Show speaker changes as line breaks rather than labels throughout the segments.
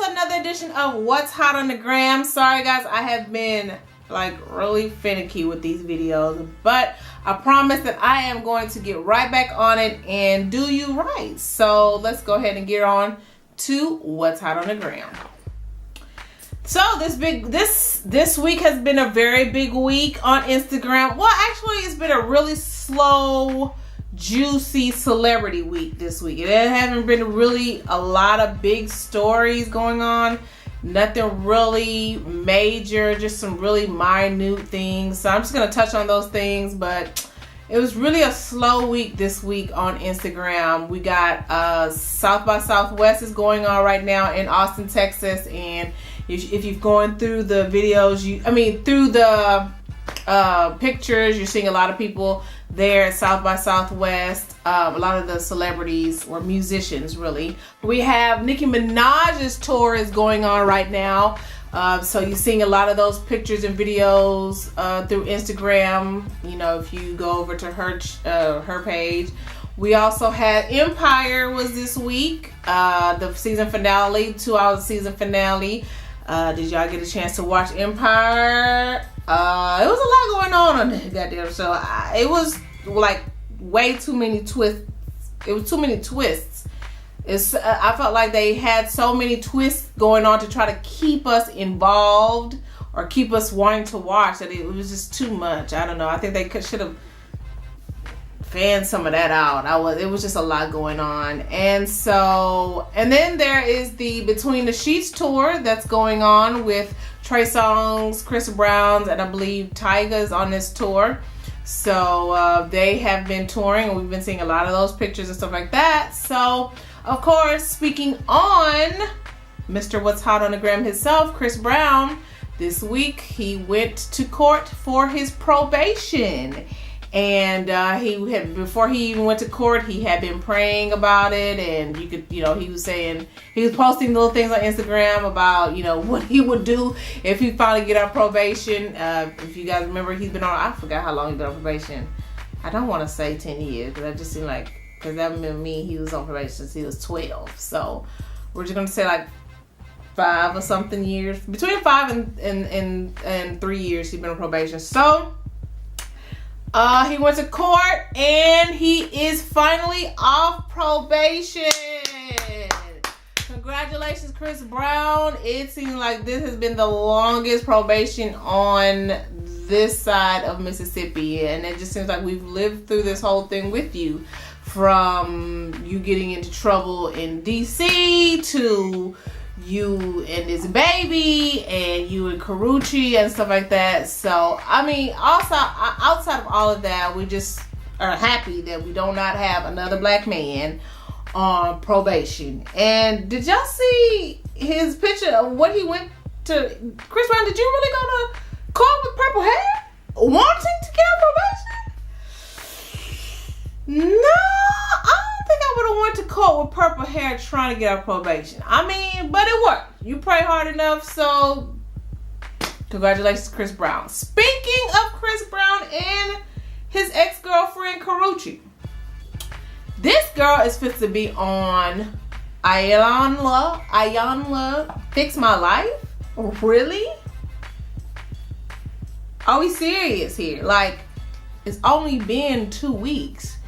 to another edition of What's Hot on the Gram. Sorry guys, I have been like really finicky with these videos, but I promise that I am going to get right back on it and do you right. So let's go ahead and get on to What's Hot on the Gram. So this week has been a very big week on Instagram. Well, actually it's been a really slow, juicy celebrity week this week. It hasn't been really a lot of big stories going on. Nothing really major, just some really minute things. So I'm just going to touch on those things, but it was really a slow week this week on Instagram. We got South by Southwest is going on right now in Austin, Texas. And if you've gone through the videos, through the pictures, you're seeing a lot of people there at South by Southwest. A lot of the celebrities or musicians, really. We have Nicki Minaj's tour is going on right now. So you're seeing a lot of those pictures and videos through Instagram. You know, if you go over to her page. We also had Empire was this week. The season finale, 2 hours season finale. Did y'all get a chance to watch Empire? It was a lot going on that goddamn show. It was like way too many twists. It was too many twists. I felt like they had so many twists going on to try to keep us involved or keep us wanting to watch that it was just too much. I don't know. I think they should have fanned some of that out. It was just a lot going on. And then there is the Between the Sheets tour that's going on with Trey Songz, Chris Brown, and I believe Tyga's on this tour. So they have been touring and we've been seeing a lot of those pictures and stuff like that. So of course, speaking on Mr. What's Hot on the Gram himself, Chris Brown, this week he went to court for his probation. And before he even went to court, he had been praying about it, and he was posting little things on Instagram about, what he would do if he finally get out probation. If you guys remember, he's been on, I forgot how long he's been on probation. I don't want to say 10 years, but that just seemed like, because that meant he was on probation since he was 12. So we're just going to say like 5 or something years, between 5 and 3 years he's been on probation. So he went to court and he is finally off probation. Congratulations, Chris Brown. It seems like this has been the longest probation on this side of Mississippi. And it just seems like we've lived through this whole thing with you. From you getting into trouble in D.C. to you and this baby and you and Karrueche and stuff like that. So also outside of all of that, we just are happy that we do not have another black man on probation. And did y'all see his picture of what he went to? Chris Brown, did you really go to court with purple hair wanting to get on probation? No, I don't think I would have went to court with purple hair trying to get out probation. But it worked. You pray hard enough, so congratulations, Chris Brown. Speaking of Chris Brown and his ex-girlfriend, Karrueche. This girl is fit to be on Ayanla Fix My Life? Really? Are we serious here? Like, it's only been 2 weeks.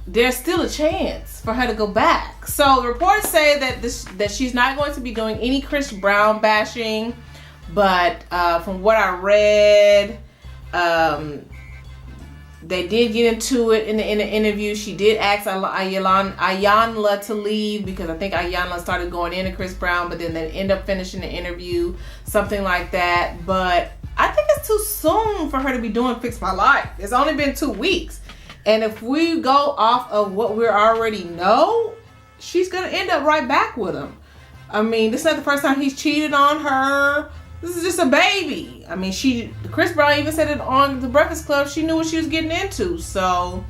There's still a chance for her to go back. So reports say that she's not going to be doing any Chris Brown bashing, but from what I read, they did get into it in the interview. She did ask Ayanla to leave because I think Ayanla started going into Chris Brown, but then they end up finishing the interview, something like that. But I think it's too soon for her to be doing Fix My Life. It's only been 2 weeks. And if we go off of what we already know, she's going to end up right back with him. This is not the first time he's cheated on her. This is just a baby. Chris Brown even said it on The Breakfast Club. She knew what she was getting into. So,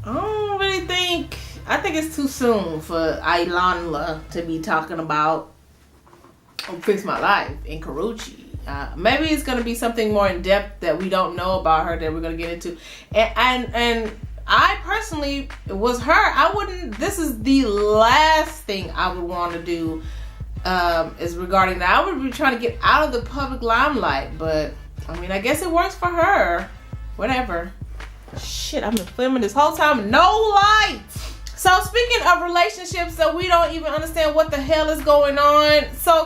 I think it's too soon for Ayanla to be talking about Fix My Life and Karrueche. Maybe it's going to be something more in depth that we don't know about her that we're going to get into. And I personally was her. I wouldn't. This is the last thing I would want to do. Is regarding that. I would be trying to get out of the public limelight, but I mean, I guess it works for her. Whatever. Shit, I've been filming this whole time. No light. So speaking of relationships that we don't even understand what the hell is going on. So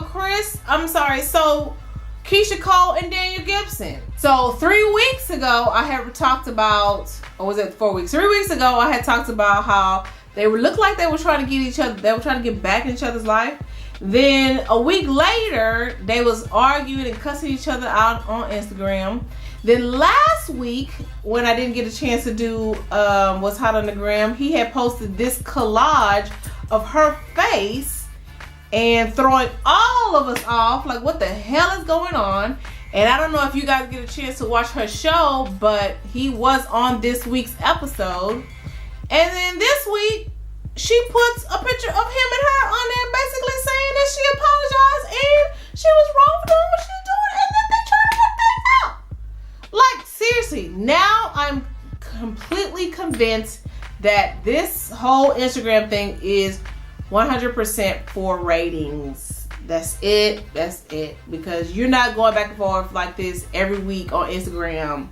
Keyshia Cole and Daniel Gibson. So 3 weeks ago, I had talked about, or was it 4 weeks? 3 weeks ago, I had talked about how they looked like they were trying to get each other, they were trying to get back in each other's life. Then a week later, they was arguing and cussing each other out on Instagram. Then last week, when I didn't get a chance to do What's Hot on the Gram, he had posted this collage of her face and throwing all of us off. Like, what the hell is going on? And I don't know if you guys get a chance to watch her show, but he was on this week's episode. And then this week, she puts a picture of him and her on there basically saying that she apologized and she was wrong for doing what she was doing and that they trying to work things out. Like, seriously, now I'm completely convinced that this whole Instagram thing is 100% for ratings. That's it. That's it. Because you're not going back and forth like this every week on Instagram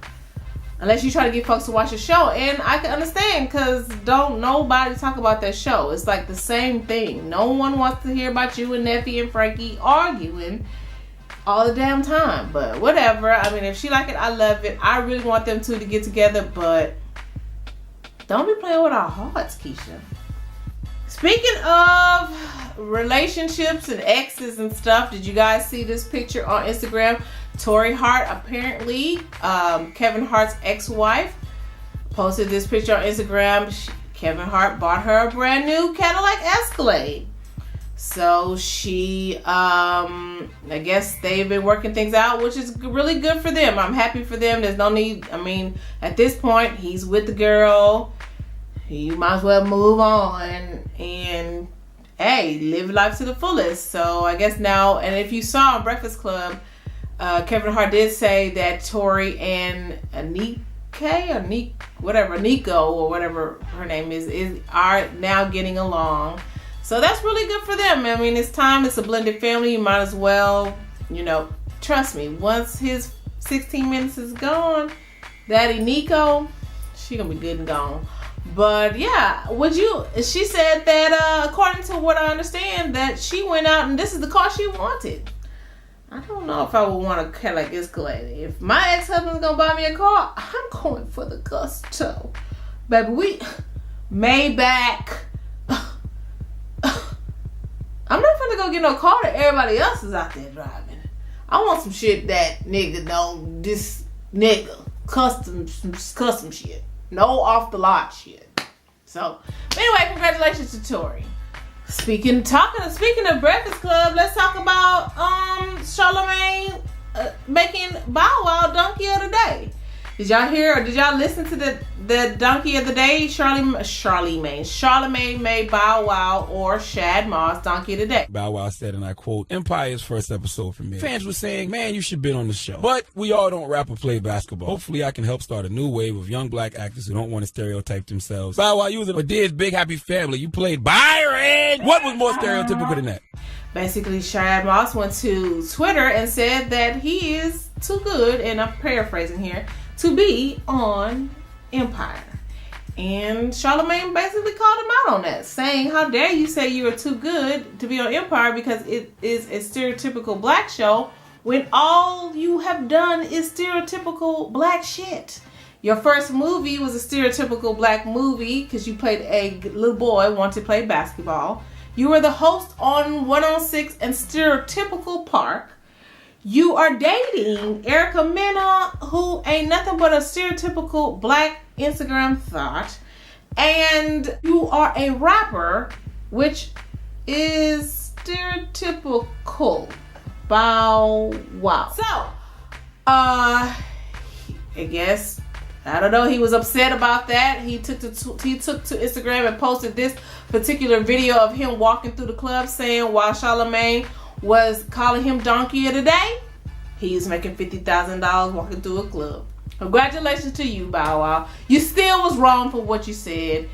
unless you try to get folks to watch the show. And I can understand, because don't nobody talk about that show. It's like the same thing. No one wants to hear about you and Neffy and Frankie arguing all the damn time. But whatever. I mean, if she like it, I love it. I really want them two to get together, but don't be playing with our hearts, Keyshia. Speaking of relationships and exes and stuff, did you guys see this picture on Instagram? Tori Hart, apparently, Kevin Hart's ex-wife, posted this picture on Instagram. Kevin Hart bought her a brand new Cadillac Escalade. So she, I guess they've been working things out, which is really good for them. I'm happy for them. There's no need. I mean, at this point, he's with the girl. You might as well move on and, hey, live life to the fullest. So I guess now, and if you saw on Breakfast Club, Kevin Hart did say that Tori and Nico or whatever her name is are now getting along. So that's really good for them. I mean, it's time. It's a blended family. You might as well, trust me. Once his 16 minutes is gone, Daddy Nico, she gonna be good and gone. But yeah, she said that according to what I understand, that she went out and this is the car she wanted. I don't know if I would want a Cadillac Escalade. If my ex-husband's gonna buy me a car, I'm going for the Gusto. Baby, Maybach. I'm not finna go get no car that everybody else is out there driving. I want some shit that this nigga custom shit. No off the lot shit. So anyway, congratulations to Tori. Speaking of Breakfast Club, let's talk about Charlamagne making Bow Wow Donkey of the Day. Did y'all hear or did y'all listen to the Donkey of the Day? Charlamagne made Bow Wow or Shad Moss Donkey of the Day.
Bow Wow said, and I quote, "Empire's first episode for me. Fans were saying, man, you should have been on the show. But we all don't rap or play basketball. Hopefully I can help start a new wave of young black actors who don't want to stereotype themselves. Bow Wow, you was in Madid's Big Happy Family. You played Byron. What was more stereotypical than that?"
Basically, Shad Moss went to Twitter and said that he is too good, and I'm paraphrasing here, to be on Empire. And Charlamagne basically called him out on that, saying, how dare you say you are too good to be on Empire because it is a stereotypical black show when all you have done is stereotypical black shit. Your first movie was a stereotypical black movie because you played a little boy wanted to play basketball. You were the host on 106 and Stereotypical Park. You are dating Erica Mena, who ain't nothing but a stereotypical black Instagram thought. And you are a rapper, which is stereotypical. Bow Wow. So, I guess, I don't know, he was upset about that. He took to Instagram and posted this particular video of him walking through the club saying while Charlamagne was calling him Donkey of the Day, he's making $50,000 walking through a club. Congratulations to you, Bow Wow. You still was wrong for what you said.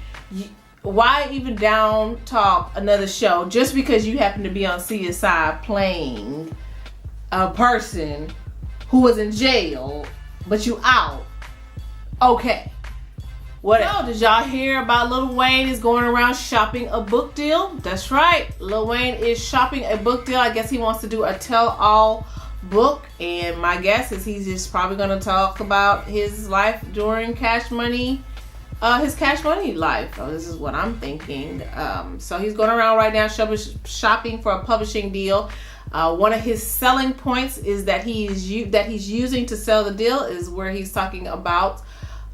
Why even down talk another show just because you happen to be on CSI playing a person who was in jail, but you out? Okay. What else? Did y'all hear about Lil Wayne is going around shopping a book deal? That's right. Lil Wayne is shopping a book deal. I guess he wants to do a tell-all book, and my guess is he's just probably going to talk about his life during Cash Money, his Cash Money life. So this is what I'm thinking. So he's going around right now shopping for a publishing deal. One of his selling points is that he's using to sell the deal is where he's talking about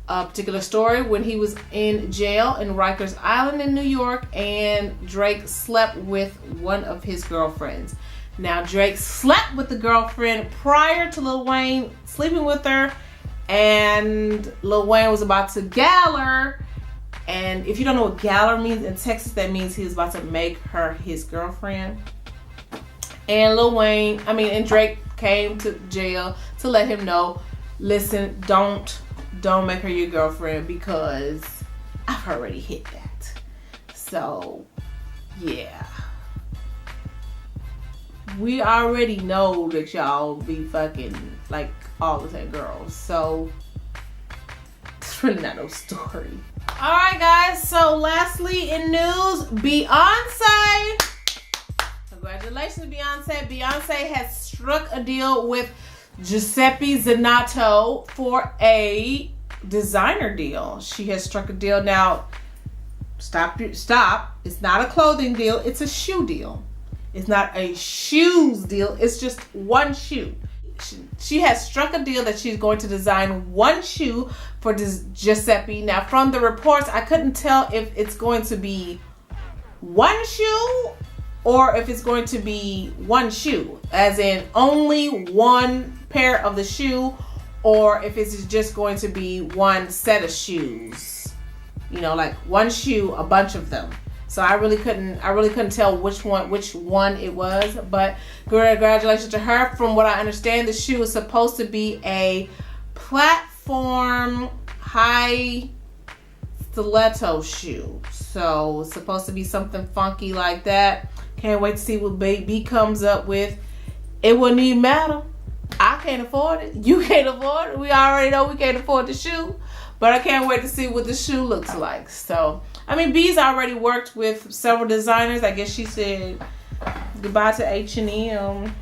a particular story when he was in jail in Rikers Island in New York, and Drake slept with one of his girlfriends. Now, Drake slept with the girlfriend prior to Lil Wayne sleeping with her, and Lil Wayne was about to galler. And if you don't know what galler means in Texas, that means he was about to make her his girlfriend. And and Drake came to jail to let him know, listen, don't make her your girlfriend because I've already hit that. So, yeah. We already know that y'all be fucking like all the same girls. So, it's really not no story. Alright guys, so lastly in news, Beyonce. Congratulations, Beyonce. Beyonce has struck a deal with Giuseppe Zanato for a designer deal. She has struck a deal. Now, stop. It's not a clothing deal. It's a shoe deal. It's not a shoes deal. It's just one shoe. She has struck a deal that she's going to design one shoe for Giuseppe. Now, from the reports, I couldn't tell if it's going to be one shoe or if it's going to be one shoe, as in only one pair of the shoe, or if it's just going to be one set of shoes. You know, like one shoe, a bunch of them. So I really couldn't tell which one it was, but congratulations to her. From what I understand, the shoe is supposed to be a platform high stiletto shoe. So it's supposed to be something funky like that. Can't wait to see what Baby comes up with. It wouldn't even matter. I can't afford it. You can't afford it. We already know we can't afford the shoe. But I can't wait to see what the shoe looks like. So, I mean, B's already worked with several designers. I guess she said goodbye to H&M.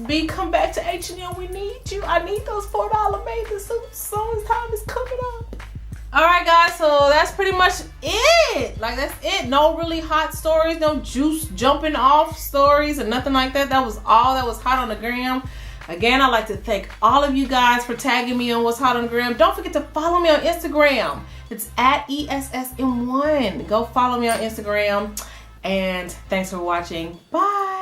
B, come back to H&M. We need you. I need those $4 bathing suits. So time is coming up. Alright guys, so that's pretty much it. Like, that's it. No really hot stories, no juice jumping off stories or nothing like that. That was all that was hot on the gram. Again, I'd like to thank all of you guys for tagging me on what's hot on the gram. Don't forget to follow me on Instagram. It's at ESSM1. Go follow me on Instagram. And thanks for watching. Bye.